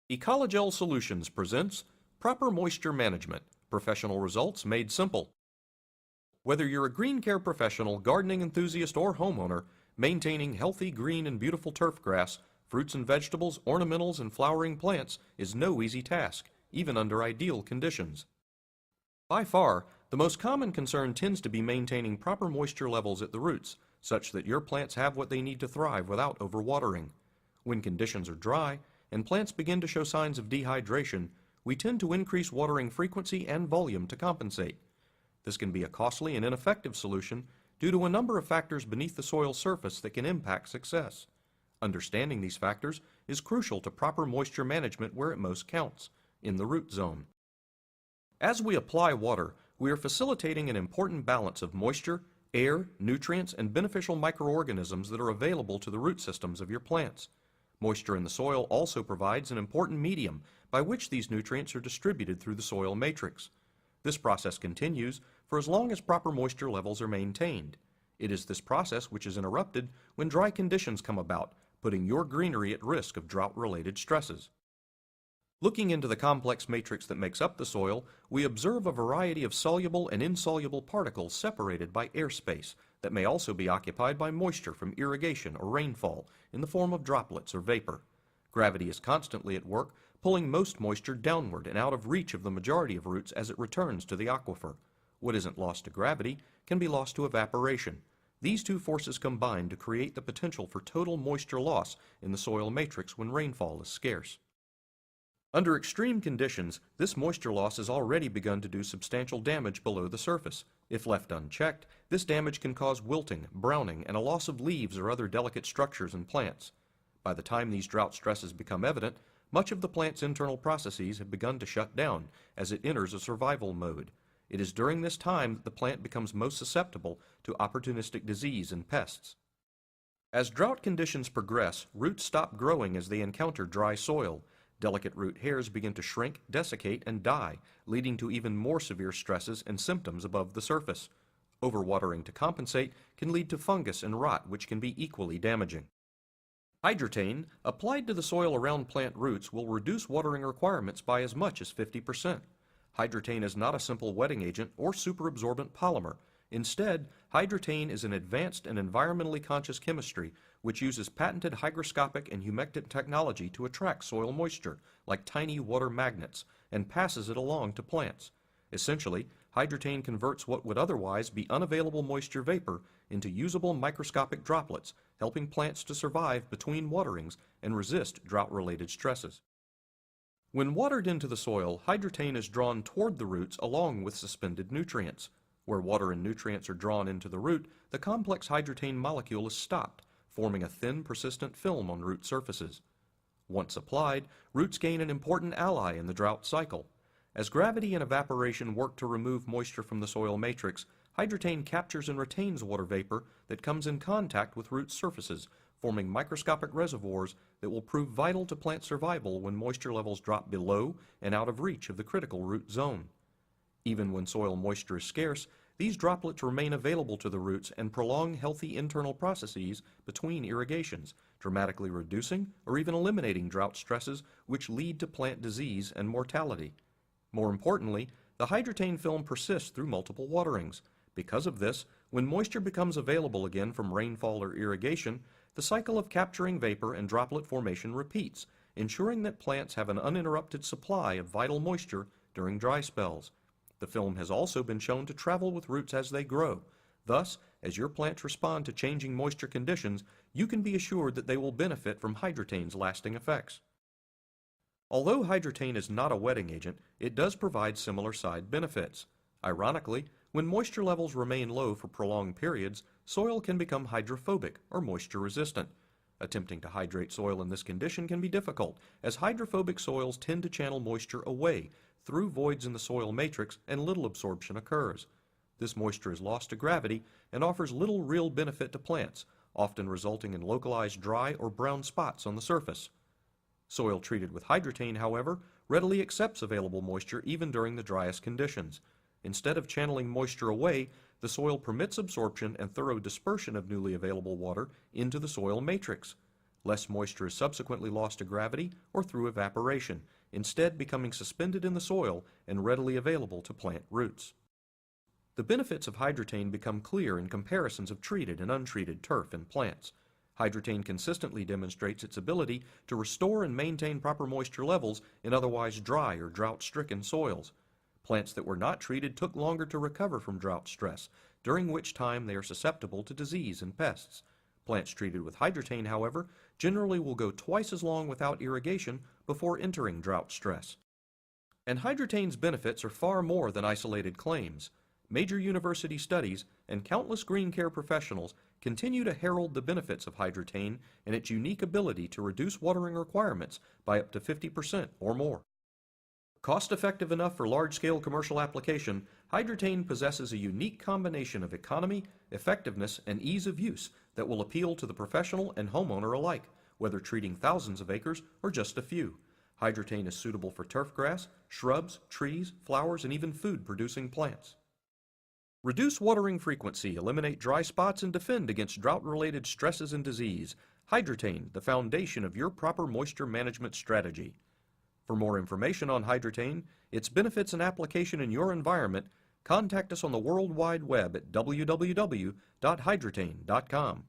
Ecologel Solutions presents Proper Moisture Management, Professional Results Made Simple. Whether you're a green care professional, gardening enthusiast, or homeowner, maintaining healthy green and beautiful turf grass, fruits and vegetables, ornamentals, and flowering plants is no easy task, even under ideal conditions. By far, the most common concern tends to be maintaining proper moisture levels at the roots, such that your plants have what they need to thrive without overwatering. When conditions are dry, and plants begin to show signs of dehydration, we tend to increase watering frequency and volume to compensate. This can be a costly and ineffective solution due to a number of factors beneath the soil surface that can impact success. Understanding these factors is crucial to proper moisture management where it most counts, in the root zone. As we apply water, we are facilitating an important balance of moisture, air, nutrients, and beneficial microorganisms that are available to the root systems of your plants. Moisture in the soil also provides an important medium by which these nutrients are distributed through the soil matrix. This process continues for as long as proper moisture levels are maintained. It is this process which is interrupted when dry conditions come about, putting your greenery at risk of drought-related stresses. Looking into the complex matrix that makes up the soil, we observe a variety of soluble and insoluble particles separated by airspace that may also be occupied by moisture from irrigation or rainfall in the form of droplets or vapor. Gravity is constantly at work, pulling most moisture downward and out of reach of the majority of roots as it returns to the aquifer. What isn't lost to gravity can be lost to evaporation. These two forces combine to create the potential for total moisture loss in the soil matrix when rainfall is scarce. Under extreme conditions, this moisture loss has already begun to do substantial damage below the surface. If left unchecked, this damage can cause wilting, browning, and a loss of leaves or other delicate structures in plants. By the time these drought stresses become evident, much of the plant's internal processes have begun to shut down as it enters a survival mode. It is during this time that the plant becomes most susceptible to opportunistic disease and pests. As drought conditions progress, roots stop growing as they encounter dry soil. Delicate root hairs begin to shrink, desiccate, and die, leading to even more severe stresses and symptoms above the surface. Overwatering to compensate can lead to fungus and rot, which can be equally damaging. Hydretain, applied to the soil around plant roots, will reduce watering requirements by as much as 50%. Hydretain is not a simple wetting agent or superabsorbent polymer. Instead, hydretain is an advanced and environmentally conscious chemistry which uses patented hygroscopic and humectant technology to attract soil moisture, like tiny water magnets, and passes it along to plants. Essentially, hydretain converts what would otherwise be unavailable moisture vapor into usable microscopic droplets, helping plants to survive between waterings and resist drought-related stresses. When watered into the soil, hydretain is drawn toward the roots along with suspended nutrients. Where water and nutrients are drawn into the root, the complex hydretain molecule is stopped, forming a thin, persistent film on root surfaces. Once applied, roots gain an important ally in the drought cycle. As gravity and evaporation work to remove moisture from the soil matrix, hydretain captures and retains water vapor that comes in contact with root surfaces, forming microscopic reservoirs that will prove vital to plant survival when moisture levels drop below and out of reach of the critical root zone. Even when soil moisture is scarce, these droplets remain available to the roots and prolong healthy internal processes between irrigations, dramatically reducing or even eliminating drought stresses which lead to plant disease and mortality. More importantly, the hydretain film persists through multiple waterings. Because of this, when moisture becomes available again from rainfall or irrigation, the cycle of capturing vapor and droplet formation repeats, ensuring that plants have an uninterrupted supply of vital moisture during dry spells. The film has also been shown to travel with roots as they grow. Thus, as your plants respond to changing moisture conditions, you can be assured that they will benefit from hydretain's lasting effects. Although hydretain is not a wetting agent, it does provide similar side benefits. Ironically, when moisture levels remain low for prolonged periods, soil can become hydrophobic or moisture resistant. Attempting to hydrate soil in this condition can be difficult, as hydrophobic soils tend to channel moisture away through voids in the soil matrix and little absorption occurs. This moisture is lost to gravity and offers little real benefit to plants, often resulting in localized dry or brown spots on the surface. Soil treated with hydretain, however, readily accepts available moisture even during the driest conditions. Instead of channeling moisture away, the soil permits absorption and thorough dispersion of newly available water into the soil matrix. Less moisture is subsequently lost to gravity or through evaporation, instead becoming suspended in the soil and readily available to plant roots. The benefits of Hydretain become clear in comparisons of treated and untreated turf and plants. Hydretain consistently demonstrates its ability to restore and maintain proper moisture levels in otherwise dry or drought-stricken soils. Plants that were not treated took longer to recover from drought stress, during which time they are susceptible to disease and pests. Plants treated with Hydretain, however, generally will go twice as long without irrigation before entering drought stress. And Hydretain's benefits are far more than isolated claims. Major university studies and countless green care professionals continue to herald the benefits of Hydretain and its unique ability to reduce watering requirements by up to 50% or more. Cost-effective enough for large-scale commercial application, Hydretain possesses a unique combination of economy, effectiveness, and ease of use that will appeal to the professional and homeowner alike, whether treating thousands of acres or just a few. Hydretain is suitable for turfgrass, shrubs, trees, flowers, and even food-producing plants. Reduce watering frequency, eliminate dry spots, and defend against drought-related stresses and disease. Hydretain, the foundation of your proper moisture management strategy. For more information on Hydretain, its benefits and application in your environment, contact us on the World Wide Web at www.hydretain.com.